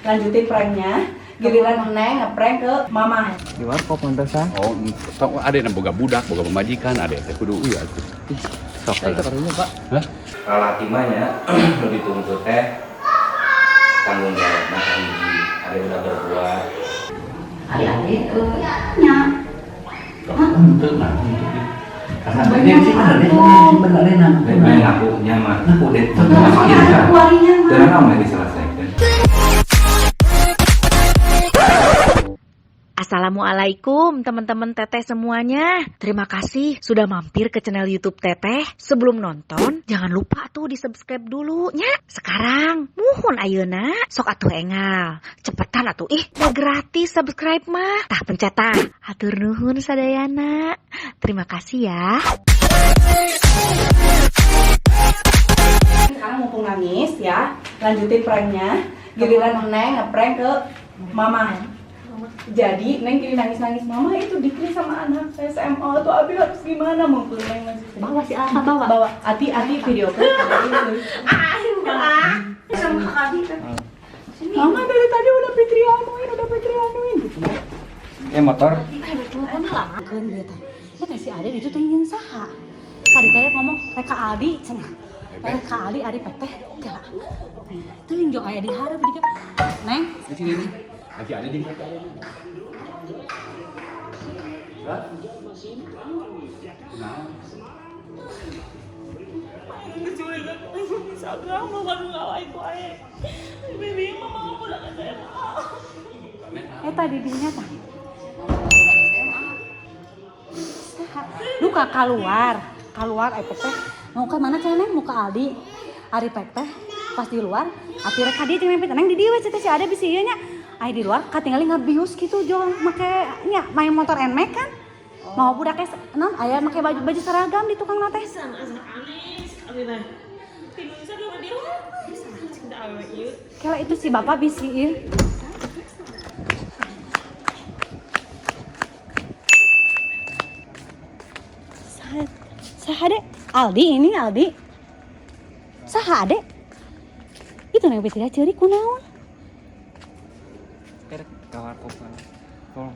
lanjutin pranknya. Giliran Neng ngeprank ke Mama. Di warkop mantesan. Oh, sok ada yang boga budak, boga pemajikan, ada yang kudu iya tuh. Sok Saya keterunya, Pak. Hah? Lalaki mah nya nu dituntut teh tanggung jawab mah hiji, ada udah berbuat. Adik-adik nya. Untuk nah untuk karena Banyak sih benar main aku nyaman. Nah, udah Kualinya mah. dan kamu diselesaikan. Assalamualaikum teman-teman Teteh semuanya. Terima kasih sudah mampir ke channel YouTube Teteh. Sebelum nonton, jangan lupa tuh di subscribe dulu nya. Sekarang, muhun ayeuna. Sok atuh engal. Cepetan atuh udah gratis subscribe mah. Tah pencet tah. Hatur nuhun sadayana. Terima kasih ya. Sekarang mumpung nangis ya, lanjutin pranknya. Giliran Neng ngeprank ke Mama. Jadi Neng kiri nangis-nangis Mama itu dikiri sama anak SMA tuh Abi harus gimana mumpung Neng masih Bawa si Alka bawa. bawa hati-hati video kan. Sama Kak Adi kan. Mama dari tadi udah Fitri anuin gitu. Motor. Telepon lama kan dia teh. Eta si Ade itu teh nyeun saha? Tadi teh ngomong reka Aldi cenah. Reka Aldi Adi peteh teh. Itu yang jo aya di hareup di Neng. Di sini nih. Lagi ada di kata. Eta di dinya tah. Duka keluar peteh. Mau ke mana cenah Neng? Mau ke Aldi. Ari peteh pas di luar, ati rek ka dieu jeung nempet Neng di dieu we si Ade bisi ieu nya. Ai di luar katinggali ngabius gitu jo make nya main motor NMAX kan. Mau budak teh naon aya make baju seragam di tukang teh. Kala itu si bapak bisi ieu. Saha Dek? Aldi ini Aldi. Saha Dek? Itu nang pitira ceurik kunaon? Kerek ka warkop. Tolong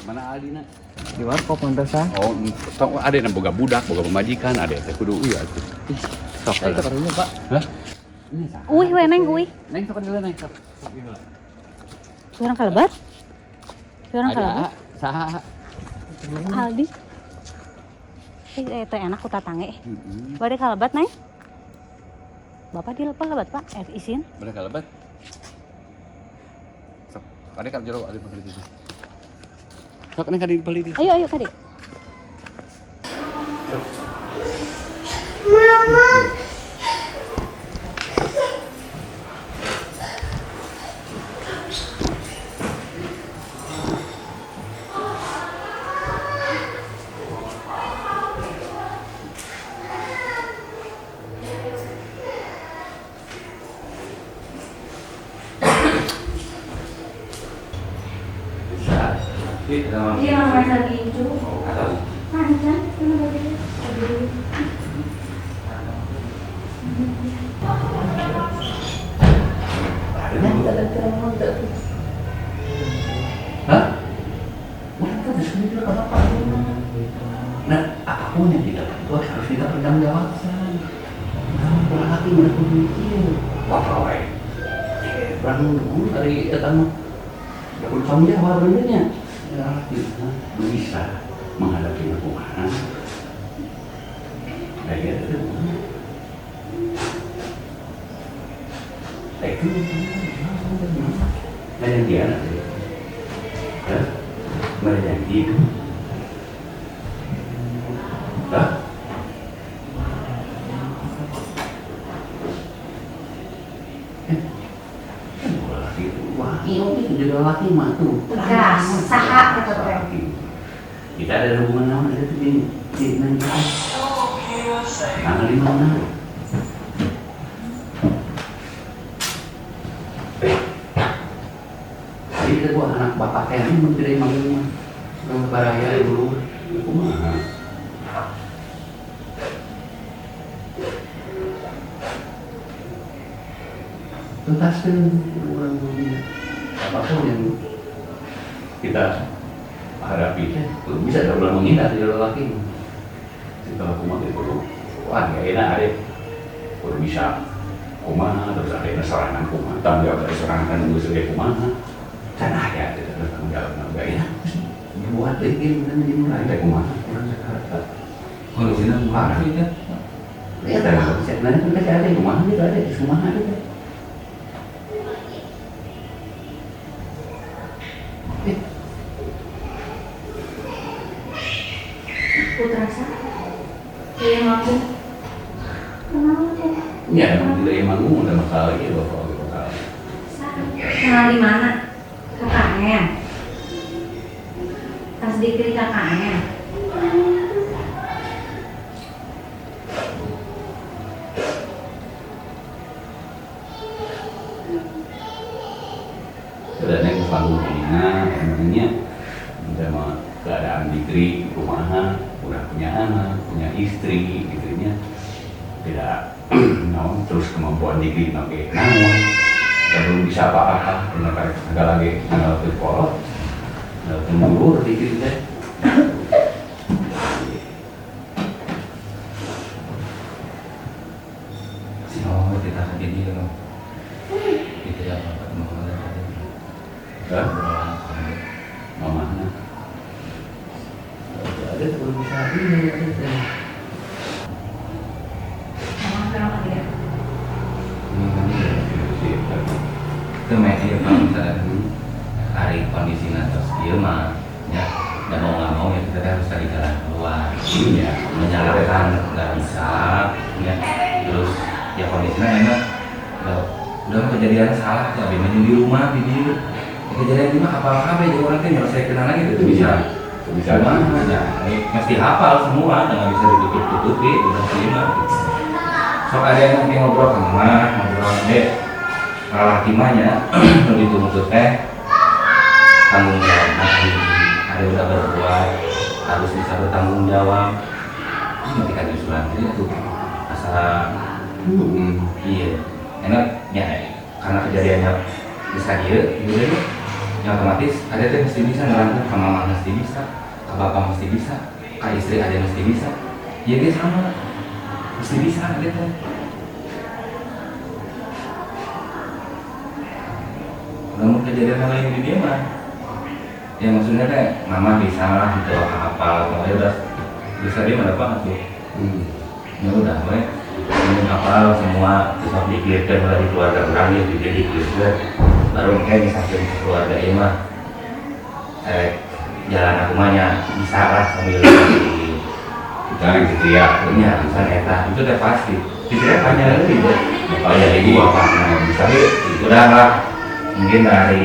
mana Aldi nak? Di warkop mantesan. Oh, sok ada yang boga budak, boga pemajikan, ada yang kudu iya tuh. Sok Saya keterunya, Pak. Hah? Ini sah. Uih we Neng uih. Neng sok dulu Neng. Sok. Orang kalebat? Orang Ada kalebat? saha? Aldi. Teh enak ku tatange. Heeh. Bade kalebat Neng? Bapak di lebat Pak, izin. Boleh kalebat? Sok, ada kan jero ada beli itu. Sok nih kadi beli itu. Ayo Kade. Iya, masa gitu. Panjang, Hah? Mereka di sini juga apa? Nah, apapun yang didapat itu harus tidak bertanggung jawab. Laki mereka mikir, apa wae? Berang dulu dari etama. Ya udah kamu jawab benernya. Ya, bisa menghadapi lingkungan. Kayak gitu. Itu ada yang dia nanti. Ya, mereka yang itu. Hah? Ini juga laki mah tuh. gas, saha gitu teh. Kita ada hubungan nama ada tuh di nanti. Tanggal 5 mana? Jadi kedua anak bapak teh ini menteri manggung mah baraya dulu. Kumaha? Tuntaskeun urang dunia. apapun yang kita hadapi belum bisa dapat menghindar dari lelaki. Setelah kumaha itu, wah nggak enak ada, belum bisa kumaha terus ada yang serangan kumaha, tanggung jawab dari serangan nunggu sudah kumaha, kan ada tanggung jawab nggak enak. Buat bikin dan dimulai dari kumaha orang Jakarta. Kalau sini kumaha ya, ya ada sebenarnya kan ada kumaha itu ada di kumaha itu. Putra sa, yang aku kenapa? Ya, tidak emang ada masalah gitu kalau gitu masalah. Kenal di mana? Kakaknya. Pas dikiri kakaknya. Sebenarnya selalu emangnya sama keadaan dikri rumahan udah punya anak, punya istri, istrinya tidak naon terus kemampuan dikri nabi naon belum bisa apa-apa karena agak lagi nggak berkolot nggak tunggu dikri teh. Oh, kita jadi loh. Itu ya Pak Muhammad tadi. Kan? Mamanya ada belum bisa ini ada. Mama kenapa dia? Itu media Pak misalnya hari kondisinya terus dia mah ya dan mau nggak mau ya kita harus cari jalan keluar. Iya, Menyalahkan nggak bisa ya terus ya kondisinya enak udah kejadian salah ya bimbing di rumah video kejadian di rumah apa-apa jadi orang kan nyelesaikan lagi itu bisa banget ya mesti hafal semua nggak bisa ditutup-tutupi udah terima sok ada yang nanti ngobrol sama ngobrol deh lelaki mahnya lebih tuntut tanggung jawab ada udah berbuat harus bisa bertanggung jawab ketika disuruh jadi tuh asal iya enak ya karena kejadiannya bisa dia udah yang otomatis ada tuh mesti bisa ngerangkul ke mama mesti bisa ke bapak mesti bisa ke istri ada mesti bisa ya dia sama mesti bisa gitu namun kejadian yang lain di dia mah ya maksudnya teh mama bisa lah gitu apa kalau udah bisa dia mana apa tuh ya udah we ini apa semua bisa dipikirkan dari keluarga orang yang jadi dipikirkan baru kayak bisa jadi keluarga ini mah jalan aku mahnya bisa lah sambil kita gitu ya punya kan eta itu udah pasti pikirnya banyak lagi deh kalau jadi gua apa bisa udah lah mungkin dari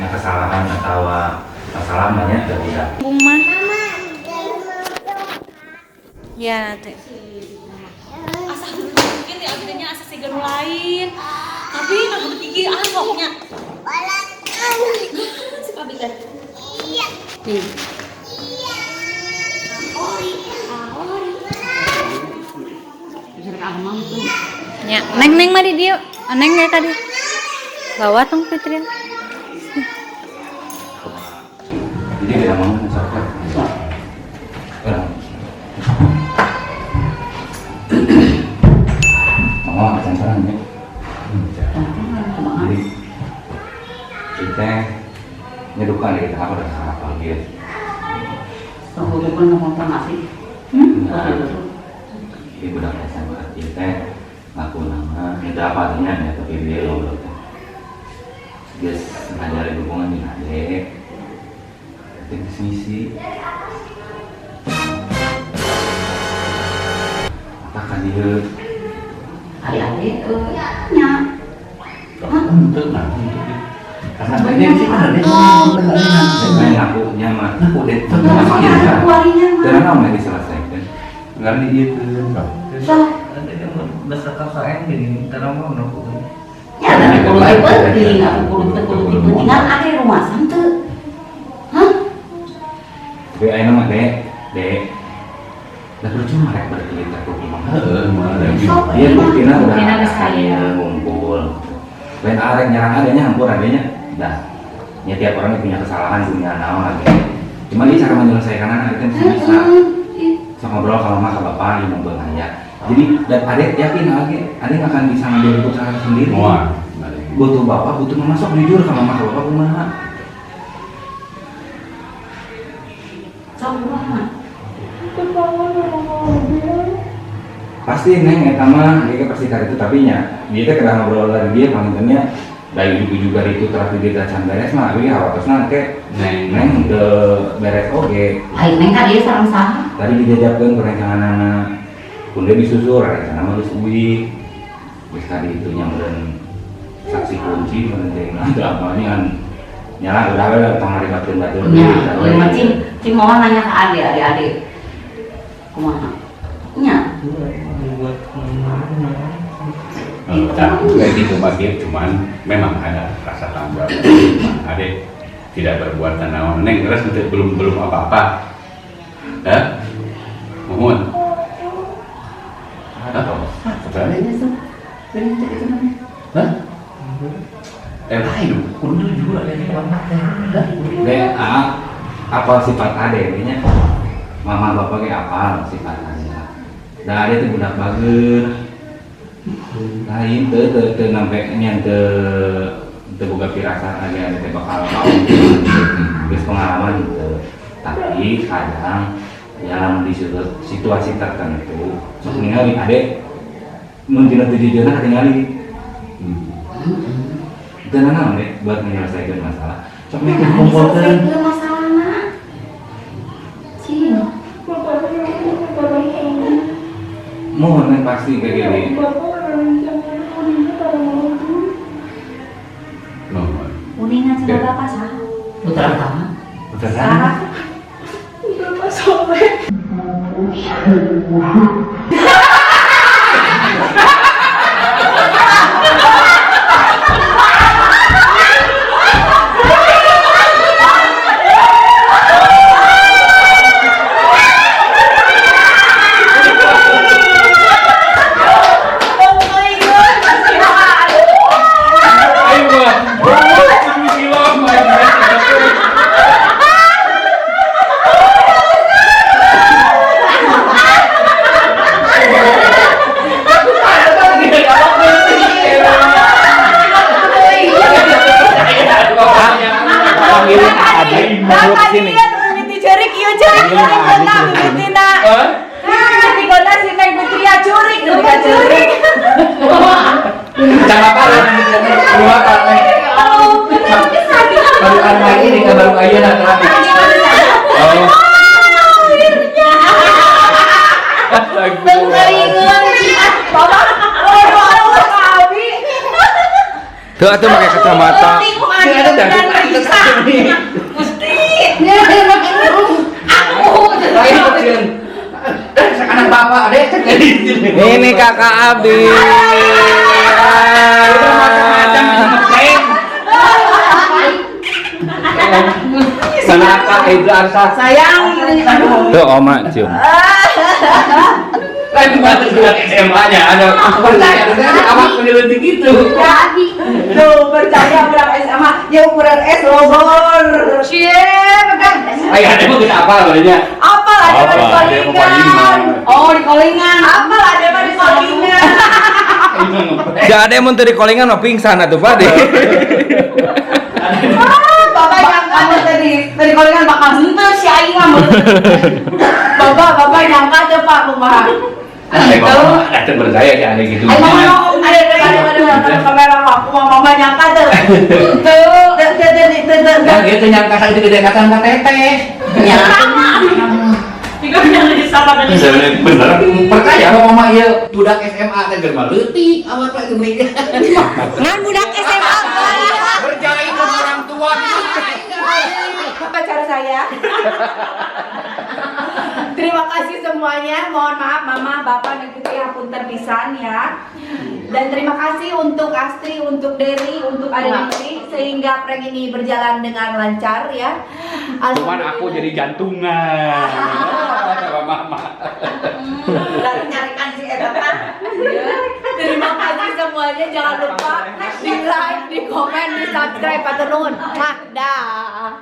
kesalahan atau masalah banyak gak bisa Buma. Ya nanti. Asa mungkin ya akhirnya asa siga nu lain. Tapi nah berpikir pokoknya. Si Pabi teh. Iya. Ya, neng mah di dia. Neng ya tadi. Bawa tong Fitri. jadi tidak mau mencopot mau akan terang ya jadi kita nyedukan dari kita apa dan apa gitu Penghutupan ngomong nasi. ini udah SMA kita ngaku nama itu apa artinya ya tapi dia loh dia ngajarin hubungan dengan adik teknis misi apakah dia Adik-adik nya. untuk nanti karena banyak sih kan ada main aku nyaman aku deh Ada kualinya mah. karena kamu yang diselesaikan karena dia tuh nanti dia beserta saya jadi karena mau nopo Ya tapi kudu penting, aku kudu pentingan ada di rumah santu. Hah? tapi ayo nama dek udah percuma rek berkelita ke rumah dia buktinya udah Buktina geus kaya. ngumpul lain arek nyerang adanya hampur adanya dah Ya tiap orang punya kesalahan, punya naon lagi. Cuma ini cara menyelesaikan anak itu bisa. Sok ngobrol sama mama sama bapak yang mau ya. Jadi dan adek yakin adek akan bisa ngambil keputusan sendiri. Wah, Butuh bapak, butuh mama, sok jujur sama mama sama bapak kumaha. Pasti neng eta mah dia pasti kali itu tapi nya dia teh kada ngobrol dari dia panggilnya dari juga itu terapi dia can beres mah abi hawatosna teh neng de beres oge. Aing neng ka dieu sareng saha? Tadi dijajabkeun perencangaanna kun dia disusur rencana mah geus uwi. Geus tadi itu nyampeun saksi kunci meureun teh itu apa nih kan nyala udah we tong ngaribatkeun batur Nya, ieu mah cing mau nanya ke adik. Kumaha? Nya. Kayak gitu Mbak, cuman memang ada rasa tanggung jawab. Adek tidak berbuat naon. Neng terus belum apa-apa. Ya? Mohon. Hah? Lain, kudu juga deh apa sifat adek nya mama bapak kayak apa sifatnya. Da adek teh budak bageut. Lain teu nampe nya teu boga firasat age adek teh bakal mau geus pengalaman gitu. Tapi kadang dalam di situasi tertentu sok ningali adek mun dina tujuanna katingali. Itu naon deh buat menyelesaikan masalah. Sok make kumpulkeun masalahna. Cing. mohon yang pasti kayak gini. Mohon. Uningan sama bapak sah. Putra pertama. Udah kan? Bapak sobek. Tuh atuh pakai kacamata. Anak bapak adek Ini kakak Abi. Kenapa itu Arsa? Sayang, Tuh oma cium. Kan batas buat SMA-nya ada percaya awak meneliti gitu. tuh percaya budak SMA, ya ukuran S lobor. Cie, Ayah ada mau kita apa sebenarnya? apa lah dia di Kolingan? Oh, di Kolingan. Apa lah dia di Kolingan? Si ade mun teu di kolingan mah pingsan atuh Pak. Bapak nyangka dari Kolingan bakal henteu si aing mah. Bapak nyangka aja Pak kumaha. Ada percaya ya ada gitu. Ayo mama ada kamera aku mama nyangka tuh. Tuh, Nah, gitu nyangka saya itu kedekatan ke teteh. Tiga yang sama tadi. Bener percaya lo mama ieu budak SMA teh keur leutik awak pak geuning. Ngan budak SMA Percaya itu orang tua. Pacar saya. Terima kasih semuanya. Mohon maaf Mama, Bapak dan Putri hapunten pisan ya. Dan terima kasih untuk Astri, untuk Dery, untuk Adewi sehingga prank ini berjalan dengan lancar ya. Cuman aku jadi jantungan. Sama mama. Lalu nyarikan si Eta. Terima kasih semua. semuanya jangan lupa di like, di komen, di subscribe, Pak Tenun. Dah.